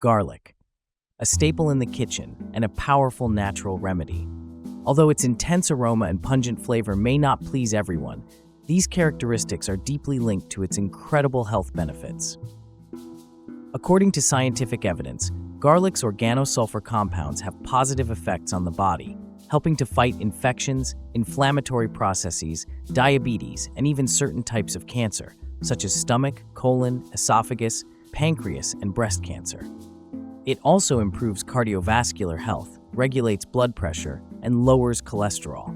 Garlic, a staple in the kitchen and a powerful natural remedy. Although its intense aroma and pungent flavor may not please everyone, these characteristics are deeply linked to its incredible health benefits. According to scientific evidence, garlic's organosulfur compounds have positive effects on the body, helping to fight infections, inflammatory processes, diabetes, and even certain types of cancer, such as stomach, colon, esophagus, pancreas, and breast cancer. It also improves cardiovascular health, regulates blood pressure, and lowers cholesterol.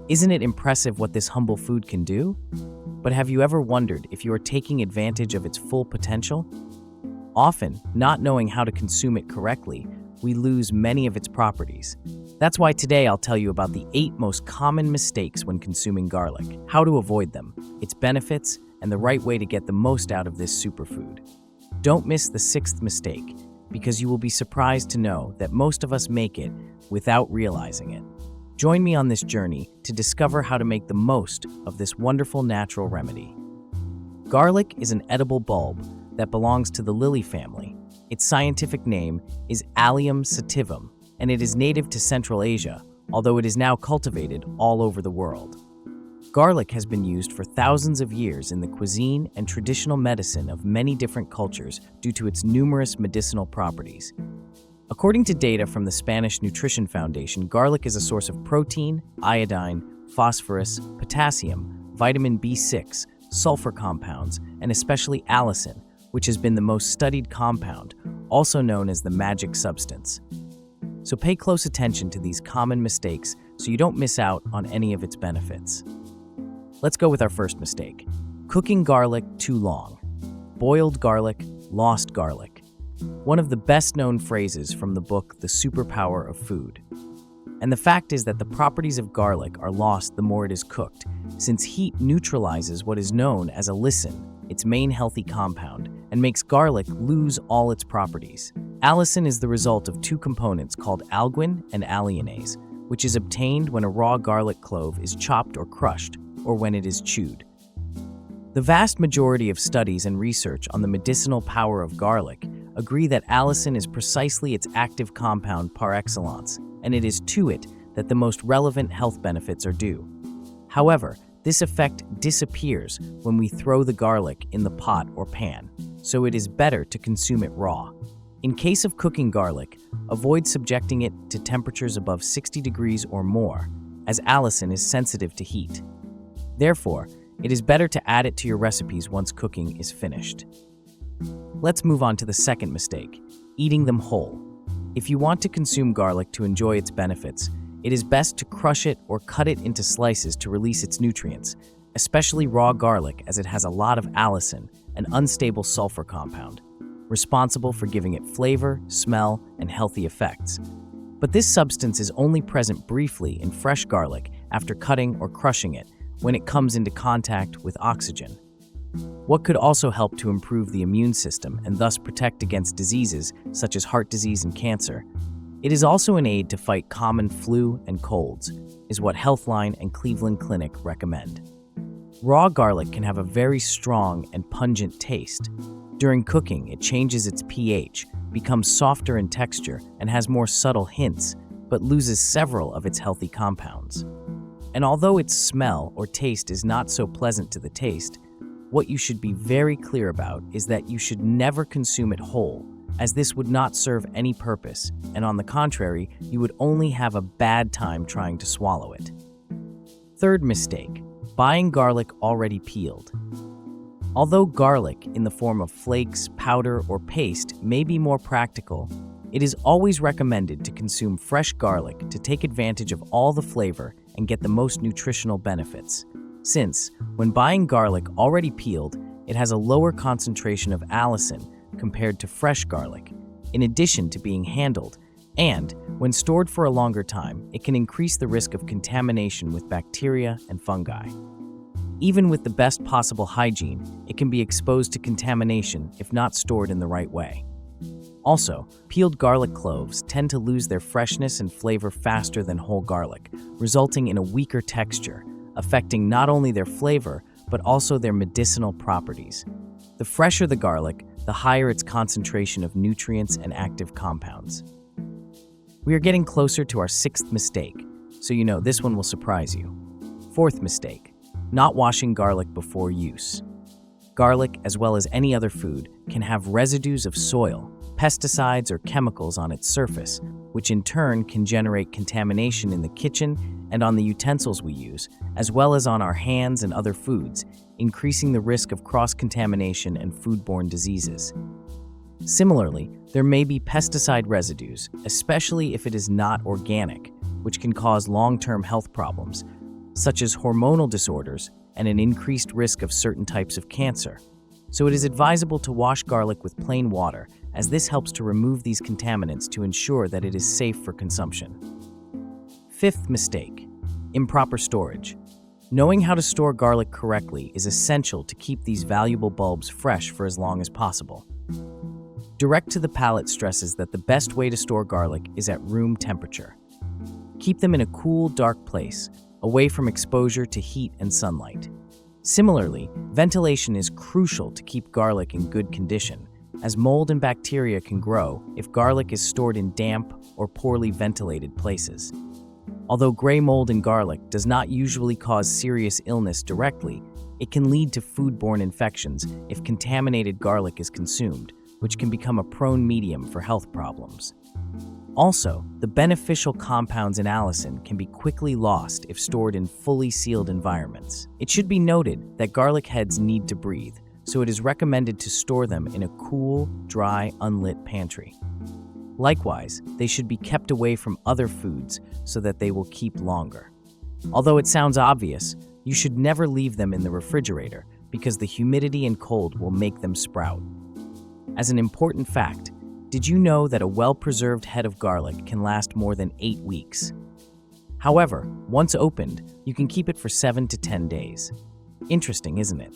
Isn't it impressive what this humble food can do? But have you ever wondered if you are taking advantage of its full potential? Often, not knowing how to consume it correctly, we lose many of its properties. That's why today I'll tell you about the 8 most common mistakes when consuming garlic, how to avoid them, its benefits, and the right way to get the most out of this superfood. Don't miss the 6th mistake, because you will be surprised to know that most of us make it without realizing it. Join me on this journey to discover how to make the most of this wonderful natural remedy. Garlic is an edible bulb that belongs to the lily family. Its scientific name is Allium sativum, and it is native to Central Asia, although it is now cultivated all over the world. Garlic has been used for thousands of years in the cuisine and traditional medicine of many different cultures due to its numerous medicinal properties. According to data from the Spanish Nutrition Foundation, garlic is a source of protein, iodine, phosphorus, potassium, vitamin B6, sulfur compounds, and especially allicin, which has been the most studied compound, also known as the magic substance. So pay close attention to these common mistakes so you don't miss out on any of its benefits. Let's go with our first mistake. Cooking garlic too long. Boiled garlic, lost garlic. One of the best-known phrases from the book The Superpower of Food. And the fact is that the properties of garlic are lost the more it is cooked, since heat neutralizes what is known as allicin, its main healthy compound, and makes garlic lose all its properties. Allicin is the result of 2 components called alguin and alliinase, which is obtained when a raw garlic clove is chopped or crushed, or when it is chewed. The vast majority of studies and research on the medicinal power of garlic agree that allicin is precisely its active compound par excellence, and it is to it that the most relevant health benefits are due. However, this effect disappears when we throw the garlic in the pot or pan, so it is better to consume it raw. In case of cooking garlic, avoid subjecting it to temperatures above 60 degrees or more, as allicin is sensitive to heat. Therefore, it is better to add it to your recipes once cooking is finished. Let's move on to the second mistake, eating them whole. If you want to consume garlic to enjoy its benefits, it is best to crush it or cut it into slices to release its nutrients, especially raw garlic as it has a lot of allicin, an unstable sulfur compound, responsible for giving it flavor, smell, and healthy effects. But this substance is only present briefly in fresh garlic after cutting or crushing it when it comes into contact with oxygen. What could also help to improve the immune system and thus protect against diseases such as heart disease and cancer. It is also an aid to fight common flu and colds, is what Healthline and Cleveland Clinic recommend. Raw garlic can have a very strong and pungent taste. During cooking, it changes its pH, becomes softer in texture, and has more subtle hints, but loses several of its healthy compounds. And although its smell or taste is not so pleasant to the taste, what you should be very clear about is that you should never consume it whole, as this would not serve any purpose, and on the contrary, you would only have a bad time trying to swallow it. Third mistake, buying garlic already peeled. Although garlic in the form of flakes, powder, or paste may be more practical, it is always recommended to consume fresh garlic to take advantage of all the flavor and get the most nutritional benefits. Since, when buying garlic already peeled, it has a lower concentration of allicin compared to fresh garlic, in addition to being handled, and, when stored for a longer time, it can increase the risk of contamination with bacteria and fungi. Even with the best possible hygiene, it can be exposed to contamination if not stored in the right way. Also, peeled garlic cloves tend to lose their freshness and flavor faster than whole garlic, resulting in a weaker texture, affecting not only their flavor, but also their medicinal properties. The fresher the garlic, the the higher its concentration of nutrients and active compounds. We are getting closer to our sixth mistake, so you know this one will surprise you. Fourth mistake, not washing garlic before use. Garlic, as well as any other food, can have residues of soil, pesticides, or chemicals on its surface, which in turn can generate contamination in the kitchen and on the utensils we use, as well as on our hands and other foods, increasing the risk of cross-contamination and foodborne diseases. Similarly, there may be pesticide residues, especially if it is not organic, which can cause long-term health problems, such as hormonal disorders and an increased risk of certain types of cancer. So it is advisable to wash garlic with plain water, as this helps to remove these contaminants to ensure that it is safe for consumption. Fifth mistake, improper storage. Knowing how to store garlic correctly is essential to keep these valuable bulbs fresh for as long as possible. Direct to the Palate stresses that the best way to store garlic is at room temperature. Keep them in a cool, dark place, away from exposure to heat and sunlight. Similarly, ventilation is crucial to keep garlic in good condition, as mold and bacteria can grow if garlic is stored in damp or poorly ventilated places. Although gray mold in garlic does not usually cause serious illness directly, it can lead to foodborne infections if contaminated garlic is consumed, which can become a prone medium for health problems. Also, the beneficial compounds in allicin can be quickly lost if stored in fully sealed environments. It should be noted that garlic heads need to breathe, so it is recommended to store them in a cool, dry, unlit pantry. Likewise, they should be kept away from other foods so that they will keep longer. Although it sounds obvious, you should never leave them in the refrigerator because the humidity and cold will make them sprout. As an important fact, did you know that a well-preserved head of garlic can last more than 8 weeks? However, once opened, you can keep it for 7 to 10 days. Interesting, isn't it?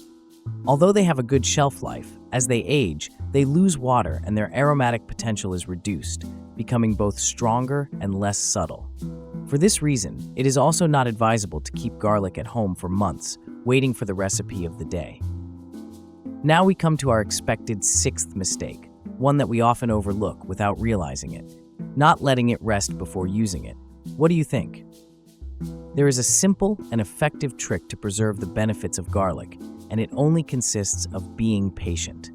Although they have a good shelf life, as they age, they lose water and their aromatic potential is reduced, becoming both stronger and less subtle. For this reason, it is also not advisable to keep garlic at home for months, waiting for the recipe of the day. Now we come to our expected sixth mistake, one that we often overlook without realizing it, not letting it rest before using it. What do you think? There is a simple and effective trick to preserve the benefits of garlic, and it only consists of being patient.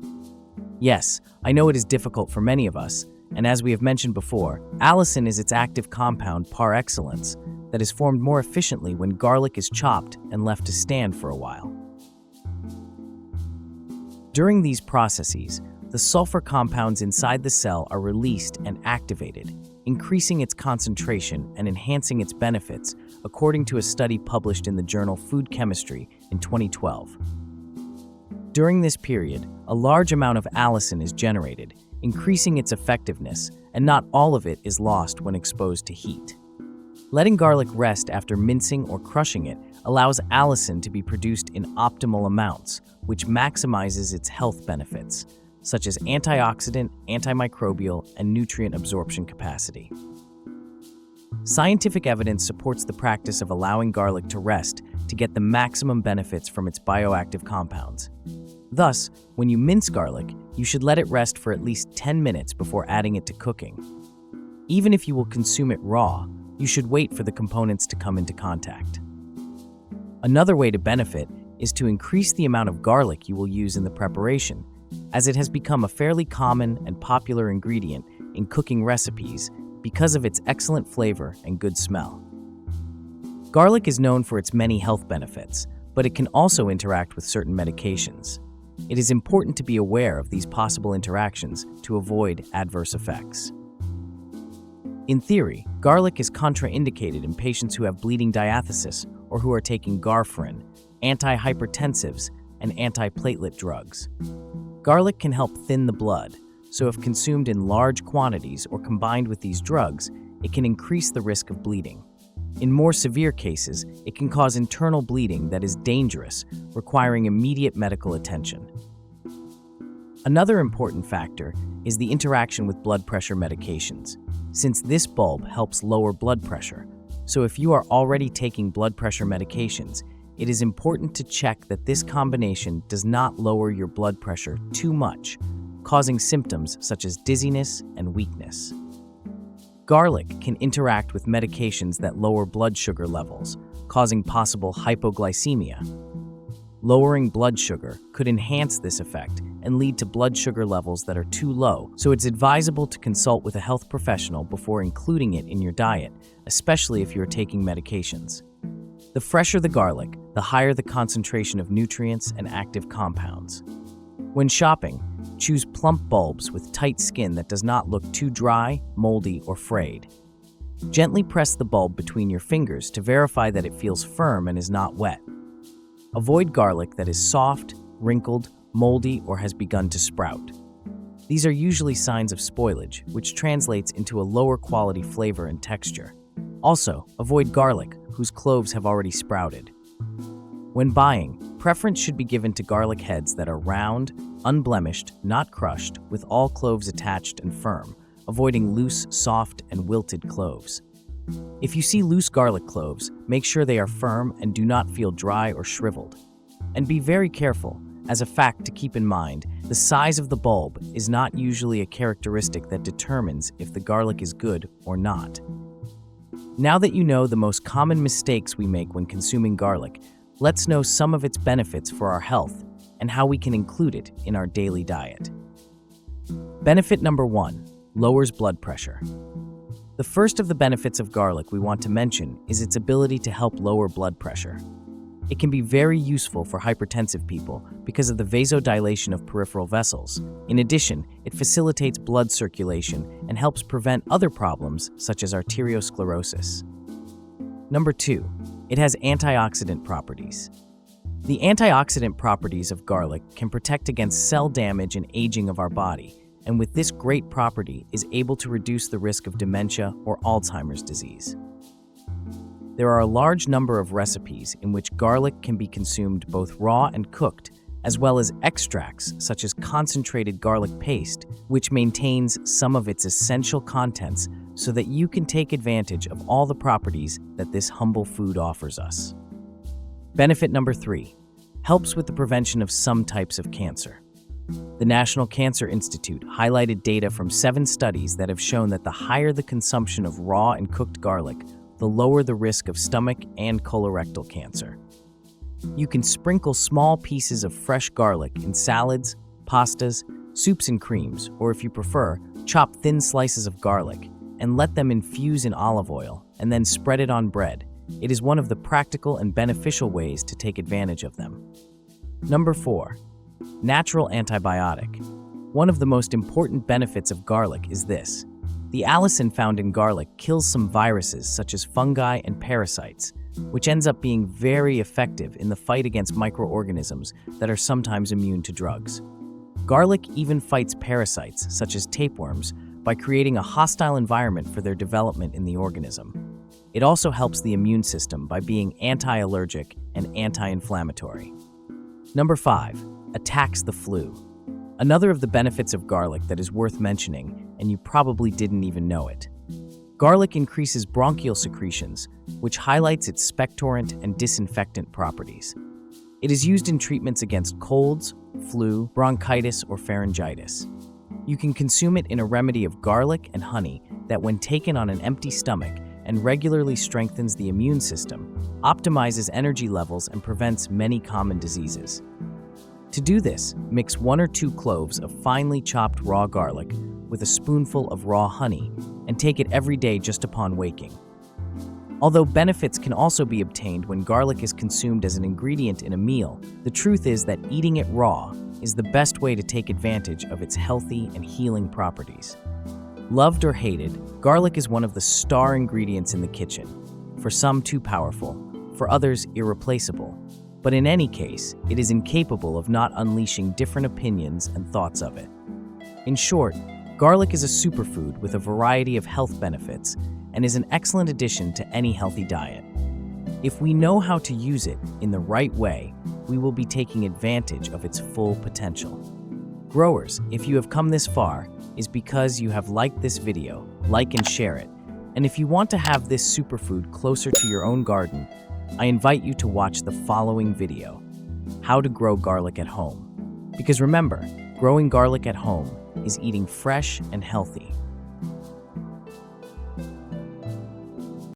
Yes, I know it is difficult for many of us, and as we have mentioned before, allicin is its active compound par excellence that is formed more efficiently when garlic is chopped and left to stand for a while. During these processes, the sulfur compounds inside the cell are released and activated, increasing its concentration and enhancing its benefits, according to a study published in the journal Food Chemistry in 2012. During this period, a large amount of allicin is generated, increasing its effectiveness, and not all of it is lost when exposed to heat. Letting garlic rest after mincing or crushing it allows allicin to be produced in optimal amounts, which maximizes its health benefits, such as antioxidant, antimicrobial, and nutrient absorption capacity. Scientific evidence supports the practice of allowing garlic to rest to get the maximum benefits from its bioactive compounds. Thus, when you mince garlic, you should let it rest for at least 10 minutes before adding it to cooking. Even if you will consume it raw, you should wait for the components to come into contact. Another way to benefit is to increase the amount of garlic you will use in the preparation, as it has become a fairly common and popular ingredient in cooking recipes because of its excellent flavor and good smell. Garlic is known for its many health benefits, but it can also interact with certain medications. It is important to be aware of these possible interactions to avoid adverse effects. In theory, garlic is contraindicated in patients who have bleeding diathesis or who are taking warfarin, antihypertensives, and antiplatelet drugs. Garlic can help thin the blood, so if consumed in large quantities or combined with these drugs, it can increase the risk of bleeding. In more severe cases, it can cause internal bleeding that is dangerous, requiring immediate medical attention. Another important factor is the interaction with blood pressure medications, since this bulb helps lower blood pressure. So if you are already taking blood pressure medications, it is important to check that this combination does not lower your blood pressure too much, causing symptoms such as dizziness and weakness. Garlic can interact with medications that lower blood sugar levels, causing possible hypoglycemia. Lowering blood sugar could enhance this effect and lead to blood sugar levels that are too low, so it's advisable to consult with a health professional before including it in your diet, especially if you are taking medications. The fresher the garlic, the higher the concentration of nutrients and active compounds. When shopping, choose plump bulbs with tight skin that does not look too dry, moldy, or frayed. Gently press the bulb between your fingers to verify that it feels firm and is not wet. Avoid garlic that is soft, wrinkled, moldy, or has begun to sprout. These are usually signs of spoilage, which translates into a lower quality flavor and texture. Also, avoid garlic whose cloves have already sprouted. When buying, preference should be given to garlic heads that are round, unblemished, not crushed, with all cloves attached and firm, avoiding loose, soft, and wilted cloves. If you see loose garlic cloves, make sure they are firm and do not feel dry or shriveled. And be very careful. As a fact to keep in mind, the size of the bulb is not usually a characteristic that determines if the garlic is good or not. Now that you know the most common mistakes we make when consuming garlic, let's know some of its benefits for our health and how we can include it in our daily diet. Benefit number 1, lowers blood pressure. The first of the benefits of garlic we want to mention is its ability to help lower blood pressure. It can be very useful for hypertensive people because of the vasodilation of peripheral vessels. In addition, it facilitates blood circulation and helps prevent other problems such as arteriosclerosis. Number 2, it has antioxidant properties. The antioxidant properties of garlic can protect against cell damage and aging of our body, and with this great property is able to reduce the risk of dementia or Alzheimer's disease. There are a large number of recipes in which garlic can be consumed both raw and cooked, as well as extracts such as concentrated garlic paste, which maintains some of its essential contents so that you can take advantage of all the properties that this humble food offers us. Benefit number 3, helps with the prevention of some types of cancer. The National Cancer Institute highlighted data from 7 studies that have shown that the higher the consumption of raw and cooked garlic, the lower the risk of stomach and colorectal cancer. You can sprinkle small pieces of fresh garlic in salads, pastas, soups and creams, or if you prefer, chop thin slices of garlic and let them infuse in olive oil and then spread it on bread. It is one of the practical and beneficial ways to take advantage of them. Number 4, natural antibiotic. One of the most important benefits of garlic is this. The allicin found in garlic kills some viruses such as fungi and parasites, which ends up being very effective in the fight against microorganisms that are sometimes immune to drugs. Garlic even fights parasites such as tapeworms by creating a hostile environment for their development in the organism. It also helps the immune system by being anti-allergic and anti-inflammatory. Number 5, attacks the flu. Another of the benefits of garlic that is worth mentioning, and you probably didn't even know it. Garlic increases bronchial secretions, which highlights its expectorant and disinfectant properties. It is used in treatments against colds, flu, bronchitis, or pharyngitis. You can consume it in a remedy of garlic and honey that, when taken on an empty stomach and regularly strengthens the immune system, optimizes energy levels and prevents many common diseases. To do this, mix 1 or 2 cloves of finely chopped raw garlic with a spoonful of raw honey and take it every day just upon waking. Although benefits can also be obtained when garlic is consumed as an ingredient in a meal, the truth is that eating it raw is the best way to take advantage of its healthy and healing properties. Loved or hated, garlic is one of the star ingredients in the kitchen. For some, too powerful, for others, irreplaceable. But in any case, it is incapable of not unleashing different opinions and thoughts of it. In short, garlic is a superfood with a variety of health benefits and is an excellent addition to any healthy diet. If we know how to use it in the right way, we will be taking advantage of its full potential. Growers, if you have come this far, is because you have liked this video, like and share it. And if you want to have this superfood closer to your own garden, I invite you to watch the following video, How to Grow Garlic at Home. Because remember, Growing garlic at home is eating fresh and healthy.